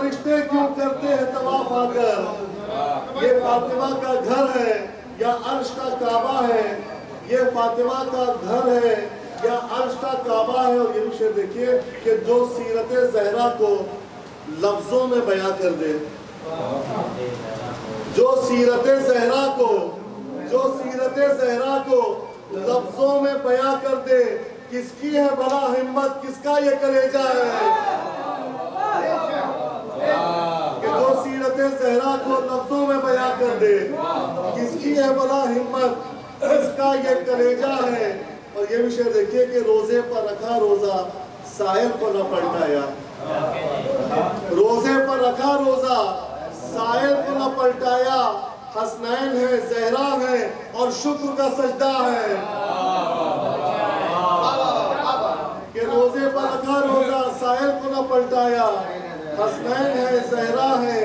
فرشتے کیوں کرتے ہیں طواف آ کر؟ یہ فاطمہ کا گھر ہے یا عرش کا کعبہ ہے؟ یہ فاطمہ کا گھر ہے یا عرش کا کعبہ ہے؟ اور یہ بھی شعر دیکھیے کہ جو سیرت زہرا کو لفظوں میں بیان کر دے، جو سیرت زہرا کو لفظوں میں بیان کر دے، کس کی ہے بڑا ہمت، کس کا یہ کلیجہ ہے کہ جو سیرت زہرا کو لفظوں میں بیان کر دے، کس کی ہے بڑا ہمت، کس کا یہ کلیجہ ہے۔ اور یہ بھی شعر دیکھیے کہ روزے پر رکھا روزہ سائل کو نہ پلٹایا، روزے پر رکھا روزہ سائل کو نہ پلٹایا، حسنین ہے، زہرا ہے اور شکر کا سجدہ ہے کہ روزے پر رکھا روزہ سائل کو نہ پلٹایا، حسنین ہے، زہرا ہے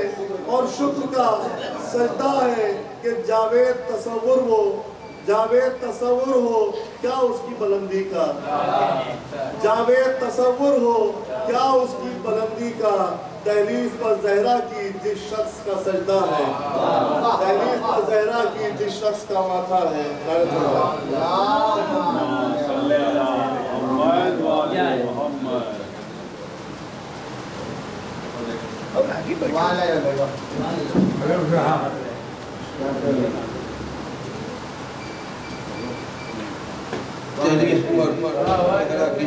اور شکر کا سجدہ ہے کہ جاوید تصور ہو کیا اس کی بلندی کا، جاوید تصور ہو کیا اس کی بلندی کا، دہلیز پر زہرا کی جس شخص کا سجدہ ہے، دہلیز پر زہرا کی جس شخص کا ماتھا ہے۔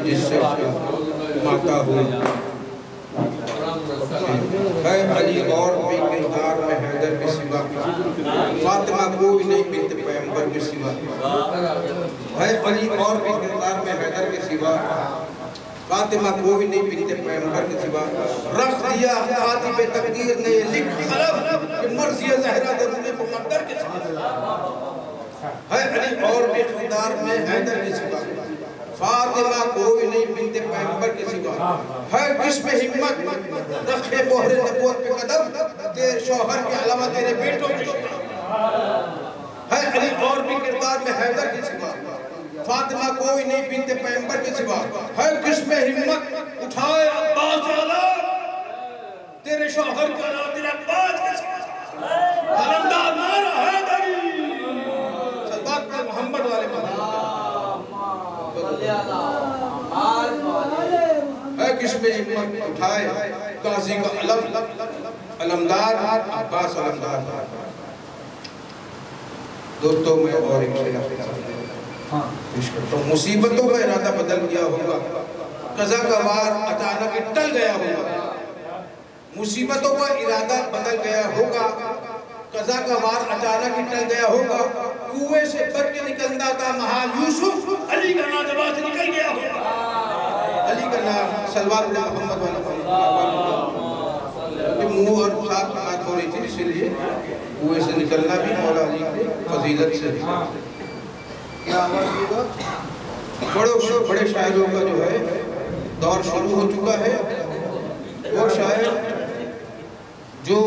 جس سے ماتا ہو ہے علی اور بھی کردار میں حیدر کے سوا، فاطمہ کوئی نہیں بنت پیغمبر کے سوا، ہے علی اور بھی کردار میں حیدر کے سوا، فاطمہ کوئی نہیں بنت پیغمبر کے سوا، رکھ دیا کاتب تقدیر نے یہ لکھ قلم کہ مرضی زہرا درود مقدر کے سوا، ہے علی اور بھی کردار میں حیدر کے سوا، فاطمہ کوئی نہیں بنت پیغمبر کے سوا، ہے جس میں ہمت رکھے مہر نبوت پہ قدم، تیرے شوہر کے علاوہ تیرے بیٹوں کے سوا، ہے علی اور بھی کردار میں حیدر کے سوا، فاطمہ کوئی نہیں بنت پیغمبر کے سوا، ہے جس میں ہمت اٹھائے عباس اعلیٰ، تیرے شوہر کے علاوہ تیرے عباس کے سوا، علمدار نعرہ حیدری، صلوات پر محمد والے محمد، ہے کس میں ہمت اٹھائے قاضی کا علم، علمدار عباس علمدار۔ دوستوں میں اور ایک شیعہ مصیبتوں کا ارادہ بدل گیا ہوگا، قضا کا وار اچانک ٹل گیا ہوگا، مصیبتوں کا ارادہ بدل گیا ہوگا، قضا کا وار اچانک ٹل گیا ہوگا، کنویں سے بچ کے نکلتا تھا محال یوسف، علی کا نام زبان سے نکل گیا ہوگا، علی کا نام صلوات محمد والا منہ اور ساتھ بات ہو رہی تھی، اسی لیے کنویں سے نکلنا بھی مولا علی کی فضیلت سے بڑے شاعروں کا جو ہے دور شروع ہو چکا ہے، وہ شاعر جو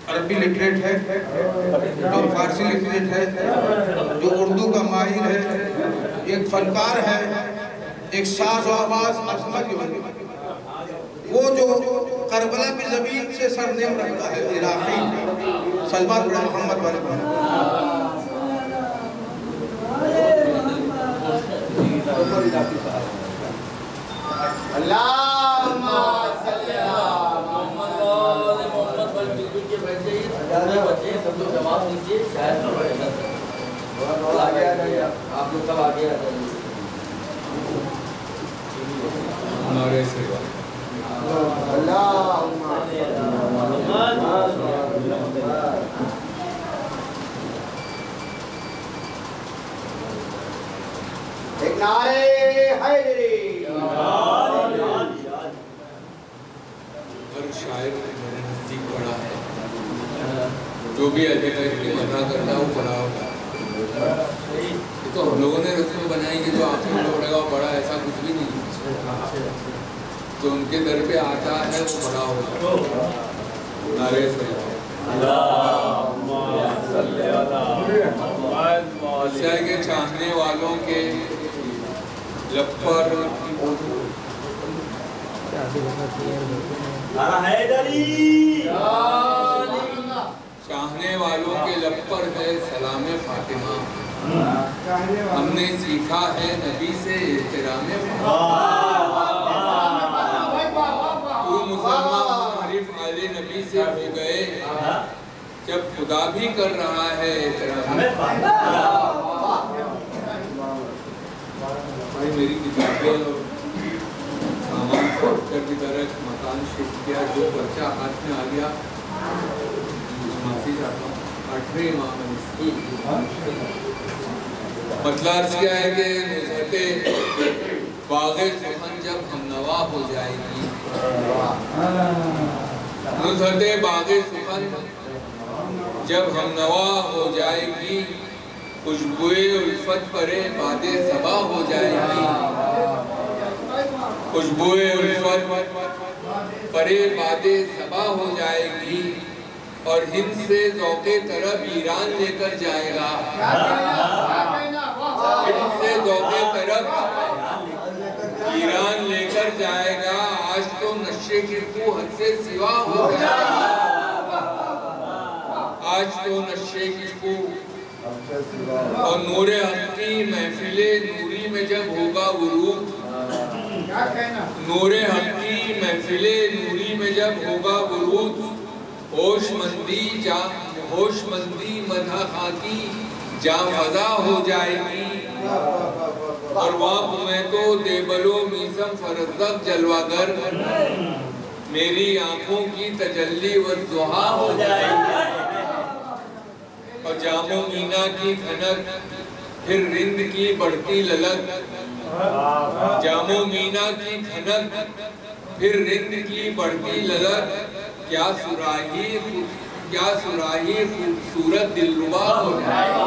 عربی لٹریٹ ہے، جو فارسی لٹریٹ ہے، جو اردو کا ماہر ہے، ایک فنکار ہے، ایک ساز و آواز عظمت جو ہے، وہ جو کربلا کی زمین سے سرنیم رکھتا ہے، عراقی، صلوات پر محمد والے اللہم صلی اللہ محمد والے محمد والے ملکل کے بیٹھ جائیے، بچے سب لوگ جواب دیجئے، شاید پر بیٹھ جاتے ہیں، آگے آ جائیے، آپ لوگ کب آگے آ جائیے، ہمارے سے اللہم صلی اللہ محمد ایک نعرے حیدری، ہر شاعر نے میرے نزدیک پڑھا ہے، جو بھی ادھر منع کرتا ہے وہ پڑھا ہوگا، یہ تو ہم لوگوں نے رسم بنائی کہ جو آپ نے پڑھے گا وہ پڑھا، ایسا کچھ بھی نہیں، تو ان کے در پہ آتا ہے وہ پڑھا ہوگا۔ نعرے سے اس ہے کہ چاہنے والوں کے لب پر چاہنے والوں کے لب پر ہے سلام فاطمہ، ہم نے سیکھا ہے نبی سے احترام فاطمہ۔ تو مسلمان معرف آل نبی سے ہو گئے جب خدا بھی کر رہا ہے احترام فاطمہ۔ بھائی میری کتابیں اور سامان چھوڑ کر کی طرح مکان شفٹ کیا، جو بچہ ہاتھ میں آ گیا معافی چاہتا ہوں۔ 8ویں امام نسکی مطلب کیا ہے کہ نزہت باغ سخن جب ہم نوا ہو جائے گی، نزہت باغ سخن جب ہم نوا ہو جائے گی، خوشبوئے الفت پرے باد صبا ہو جائے گی، خوشبوئے الفت پرے باد صبا ہو جائے گی، اور ہند سے ذوق طرب ایران لے کر جائے گا، ہند سے ذوق طرب ایران لے کر جائے گا، آج تو نشے کی خو حد سے سوا ہو جائے گا، آج تو نشے کی خو۔ اور نور حق کی محفل نوری میں جب ہوگا ورود، نور حق کی محفل نوری میں جب ہوگا ورود، ہوش مندی مدح خاکی جاں فضا ہو جائے گی، اور وہاں میں تو دیبلو میزم فرزق جلواگر میری آنکھوں کی تجلی والضحا ہو جائے گی، اور جام و مینا کی کھنک پھر رند کی بڑھتی للک، جام و مینا کی کھنک پھر رند کی بڑھتی للک، کیا سراہی خوبصورت دلربا ہو جائے گی،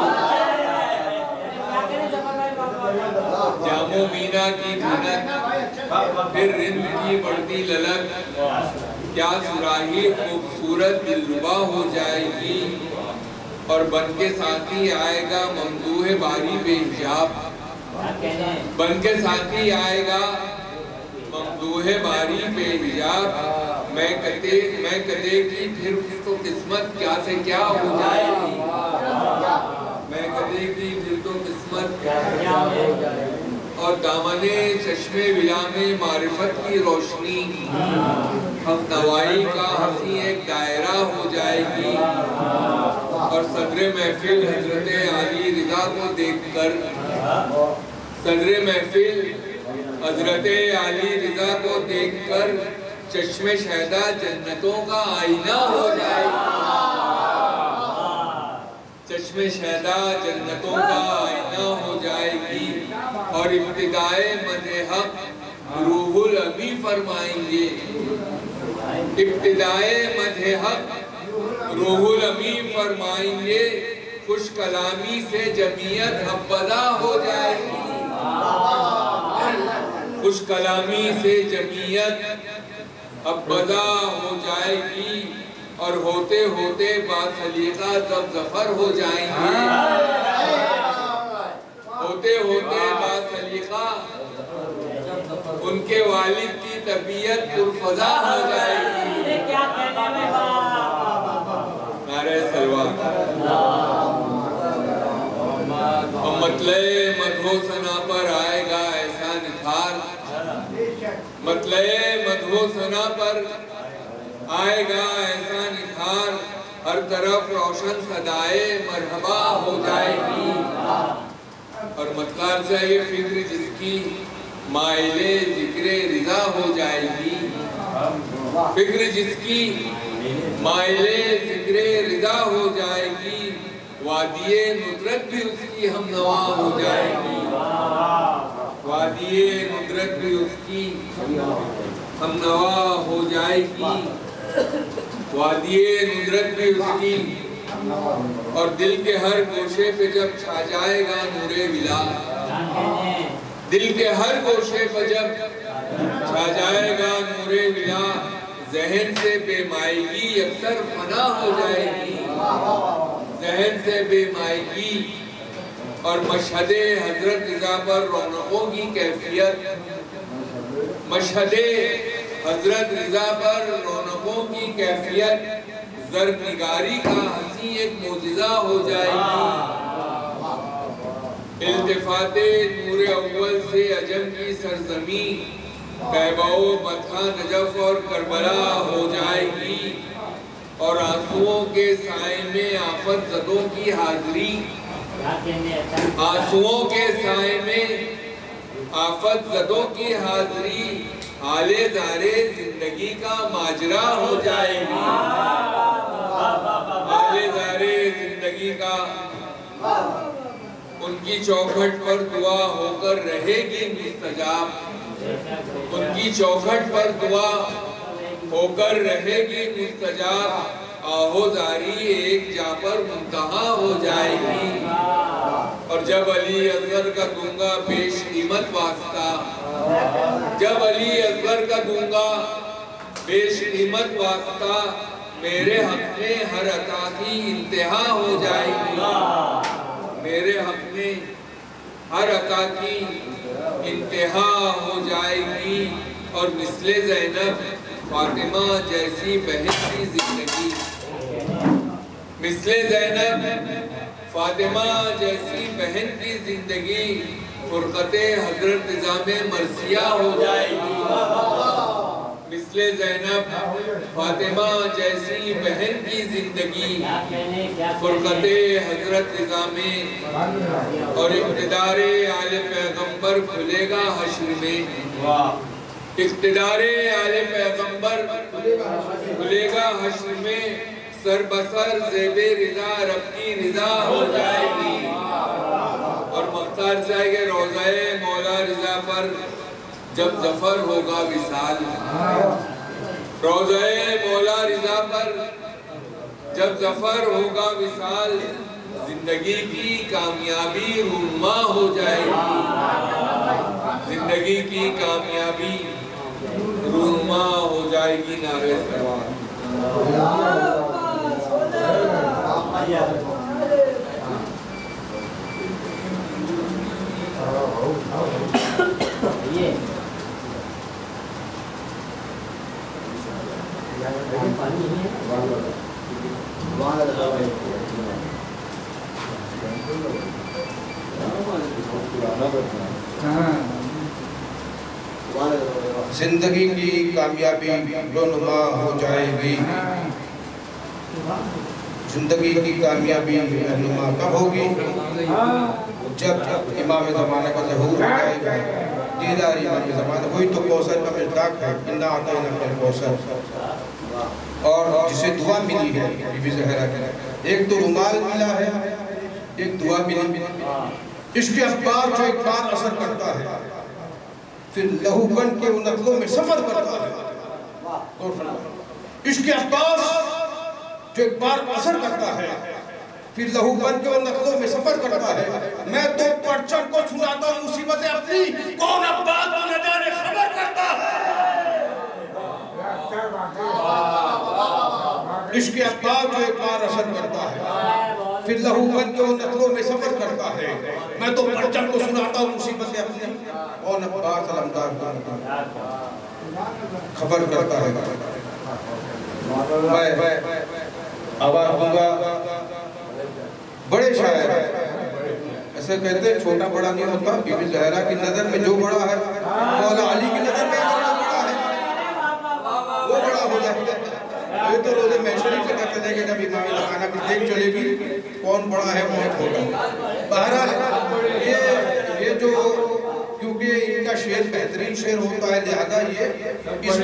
جام و مینا کی کھنک پھر رند کی بڑھتی للک، کیا سراہی خوبصورت دلربا ہو جائے گی، اور بن کے ساتھی آئے گا ممدوح باری بے حجاب، بن کے ساتھی آئے گا ممدوح باری بے حجاب، میں کدے کی پھر اس کو قسمت کیا سے کیا ہو جائے گی، میں کدے کی پھر تو قسمت کیا سے کیا ہو جائے گی، اور دامن چشم ولا میں معرفت کی روشنی ہم نوائی کا ہنسی ایک دائرہ ہو جائے گی، اور صدر محفل حضرت علی رضا کو دیکھ کر، صدر محفل حضرت علی رضا کو دیکھ کر چشم شہدہ جنتوں کا آئینہ ہو جائے گی، چشم شہدہ جنتوں کا آئینہ ہو جائے گی، اور ابتدائے مدح حق روح الامی فرمائیں گے، ابتدائے مدح حق روح الامی فرمائیں گے، خوش کلامی سے جمعیت حبذا ہو جائے گی، خوش کلامی سے جمعیت حبذا ہو جائے گی، اور ہوتے ہوتے باسلیقہ ظفر ہو جائیں گے، ہوتے ہوتے باسلیقہ ان کے والد کی طبیعت پرفضا ہو جائے گی، نعرہ سلوات۔ اور مطلع مدح و ثنا پر آئے گا ایسا نکھار، مطلع مدح و ثنا پر آئے گا ایسا نکھار، ہر طرف روشن صدائے مرحبا ہو جائے گی، اور مطلب سے یہ فکر جس کی مائل ذکر رضا ہو جائے گی، فکر جس کی مائل ذکر رضا ہو جائے گی، وادی ندرت بھی اس کی ہم نوا ہو جائے گی، وادی ندرت بھی اس کی ہم نوا ہو جائے گی، وادی ندرت بھی اس کی، اور دل کے ہر گوشے پہ جب چھا جائے گا نور ولا، دل کے ہر گوشے پہ جب چھا جائے گا نور ولا، ذہن سے بے مائگی اکثر فنا ہو جائے گی، ذہن سے بے مائگی، اور مشہد حضرت رضا پر رونقوں کی کیفیت، مشہد حضرت رضا پر رونقوں کی کیفیت زرنگاری کا حسین ایک معجزہ ہو جائے گی۔ التفات نور اول سے عجم کی سرزمین طیبہ و بطحہ نجف اور کربلا ہو جائے گی، اور آنسوؤں کے سائے میں آفت زدوں کی حاضری، آنسوؤں کے سائے میں آفت زدوں کی حاضری حالے دارے زندگی کا ماجرا ہو جائے گی، حالے دارے زندگی کا ان کی چوکھٹ پر دعا ہو کر رہے گی مستجاب، ان کی چوکھٹ پر دعا ہو کر رہے گی مستجاب، آہوزاری ایک جا پر منتہا ہو جائے گی۔ اور جب علی اصغر کا دوں گا پیش قیمت واسطہ، جب علی اصغر کا دوں گا پیش قیمت واسطہ، میرے حق میں ہر عطا کی انتہا ہو جائے گی، میرے حق میں ہر عطا کی انتہا ہو جائے گی، اور مثل زینب فاطمہ جیسی بہن کی زندگی، مثل زینب فاطمہ جیسی بہن کی زندگی فرقت حضرت نظام مرثیہ ہو جائے گی، مثل زینب فاطمہ جیسی بہن کی زندگی فرقت حضرت نظام اور اقتدار آل پیغمبر کھلے گا حشر میں، اقتدار آل پیغمبر کھلے گا حشر میں، سر بسر زیب رضا رب کی رضا ہو جائے گی۔ اور مختار صاحب کے روضہ مولا رضا پر جب ظفر ہوگا وصال، روضہ مولا رضا پر جب ظفر ہوگا وصال، زندگی کی کامیابی رونما ہو جائے گی، زندگی کی کامیابی رونما ہو جائے گی۔ نعرہ سلوات۔ زندگی کی کامیابی رونما ہو جائے گی، زندگی کی کامیابی رونما کب ہوگی؟ جب امام زمانہ کا ظہور ہو جائے گا، دیدار امام زمانہ، وہی تو کوثر کا مصداق ہے، اِنَّا أَعْطَيْنَاكَ الْكَوْثَرَ، اور جسے دعا ملی ہے بی بی زہرا کی، ایک تو رومال ملا ہے، ایک دعا ملی، عشق اخبار جو ایک بار اثر کرتا ہے، پھر لہو بن کے ان نقلوں میں سفر کرتا ہے، عشق اخبار جو ایک بار اثر کرتا ہے، پھر لہو بن کے ان نقلوں میں سفر کرتا ہے، میں تو پرچم کو سناتا ہوں مصیبت اپنی، کون عباد کو نہ جانے خبر کرتا ہے، عشق اخبار جو ایک بار اثر کرتا ہے، پھر لہو بن کے ان نقلوں میں سفر کرتا ہے، میں تو پرچم کو سناتا ہوں مصیبت اپنی، کون عباد علمدار کو خبر کرتا ہے۔ میں آواز ہوں گا بڑے شاعر ایسے کہتے ہیں چھوٹا بڑا نہیں ہوتا، بی بی زہرا کی نظر میں جو بڑا ہے مولا علی کی نظر میں جو بڑا ہے وہ بڑا ہو جائے گا۔ یہ تو روزے محشری سے کہتے ہیں کہ جب امام زمانہ کی دیکھ چلے گی کون بڑا ہے کون چھوٹا۔ بہرحال یہ جو کیونکہ ان کا شعر بہترین شعر ہوتا ہے، لہذا یہ اس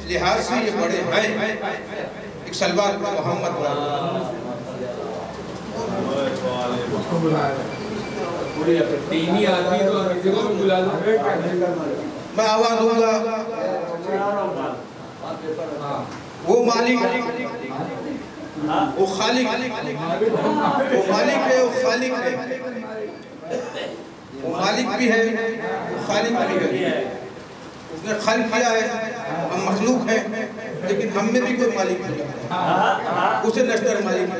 لحاظ سے یہ بڑے ہیں۔ ایک سلوات محمد تینی آدمی تو کسی کو بھی بلا دو۔ میں آواز دوں گا وہ مالک، وہ خالق، وہ مالک ہے، وہ خالق ہے، وہ مالک بھی ہے، وہ خالق بھی ہے۔ اس نے خلق کیا ہے، ہم مخلوق ہیں، لیکن ہم میں بھی کوئی مالک نہیں ہے، اسے نشتر مالک ہے۔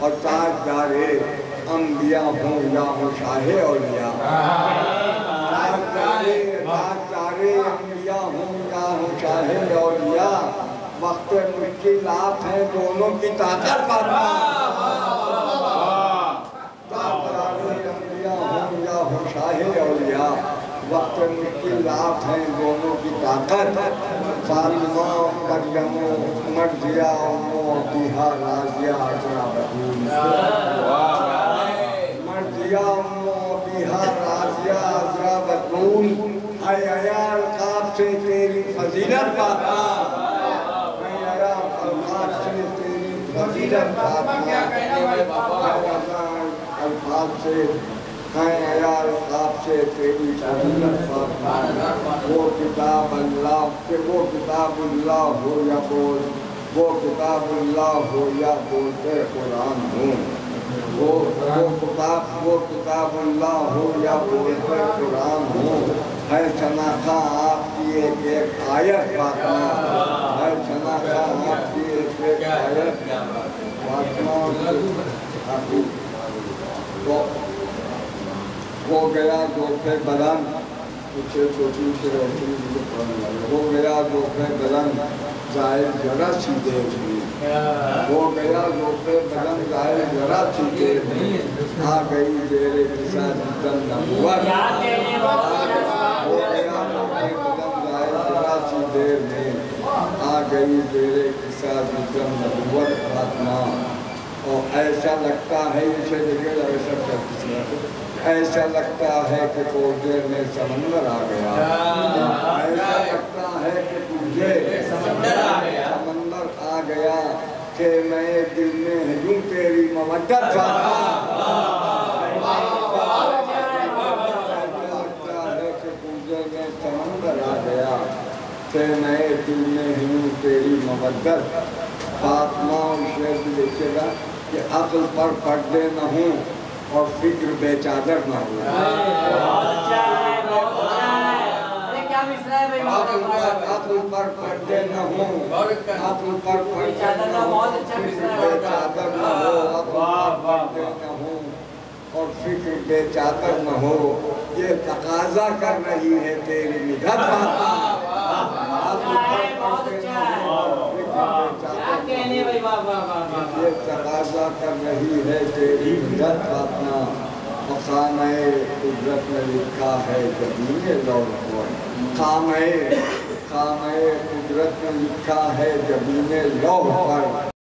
اور تاجدارے انبیاء ہوں یا ہوں شاہ اولیاء، تاجدارے انبیاء ہوں یا ہوں شاہ اولیاء، وقت مشکلات ہیں دونوں کی طاقت پانا، تاجدارے انبیاء ہوں یا ہوں شاہ اولیاء، وقت مشکلات ہیں دونوں کی طاقت، فاطمہ مریم مرضیہ عطیہ رازیہ عذرا بتول، مرضیہ عطیہ رازیہ عذرا بتول، اے عیال خواب سے تیری فضیلت فاطمہ، اے عیال خواب سے تیری فضیلت فاطمہ، الفاظ سے عیال خواب سے تیری فضیلت فاطمہ، وہ کتاب اللہ ہو یا بول، وہ کتاب اللہ ہو یا بولتے قرآن ہو، وہ کتاب اللہ ہو یا بولتے قرآن ہو، ہے شناخہ آپ کی ایک آیت فاطمہ، ہے شناخہ آپ کی ایک آیت فاطمہ، وہ گیا دوپہ بدن، کچھ چھوٹی سے روشنی مجھے پڑھنے لگا، وہ گیا دوپہ بدن ظاہر ذرا سی دیر ہوئی، وہ گیا دوپہ بدن ظاہر ذرا سی دیر ہوئی، آ گئی زیر قصہ جتن نبوت، وہ گیا دوپہ بدن ظاہر ذرا سی دیر میں، آ گئی زیر قصہ جتن نبوت فاطمہ، اور ایسا لگتا ہے اسے دیکھے ایسا ایسا لگتا ہے کہ کوزے میں سمندر آ گیا، ایسا لگتا ہے کہ کوزے سمندر آ گیا کہ میں دل میں ہوں تیری مودت فاطمہ، ایسا لگتا ہے کہ کوزے میں سمندر آ گیا کہ میں دل میں ہوں تیری مودت فاطمہ، اس نے بھی دیکھے گا کہ عقل پر پردے نہ ہوں اور فکر بے چادر نہ ہو، عقل پر پردے نہ ہوں، عقل پر پردے نہ ہوں، فکر بے چادر نہ ہو، عقل پر پردے نہ ہوں اور فکر بے چادر نہ ہو، یہ تقاضا کر رہی ہے تیری مدد فاطمہ، عقل پر پردے نہ ہوں، یہ تقاضا کر رہی ہے تیری مدد فاطمہ، مقامِ قدرت میں لکھا ہے زمین لوح پر، قامِ قدرت میں لکھا ہے زمین لوح پر۔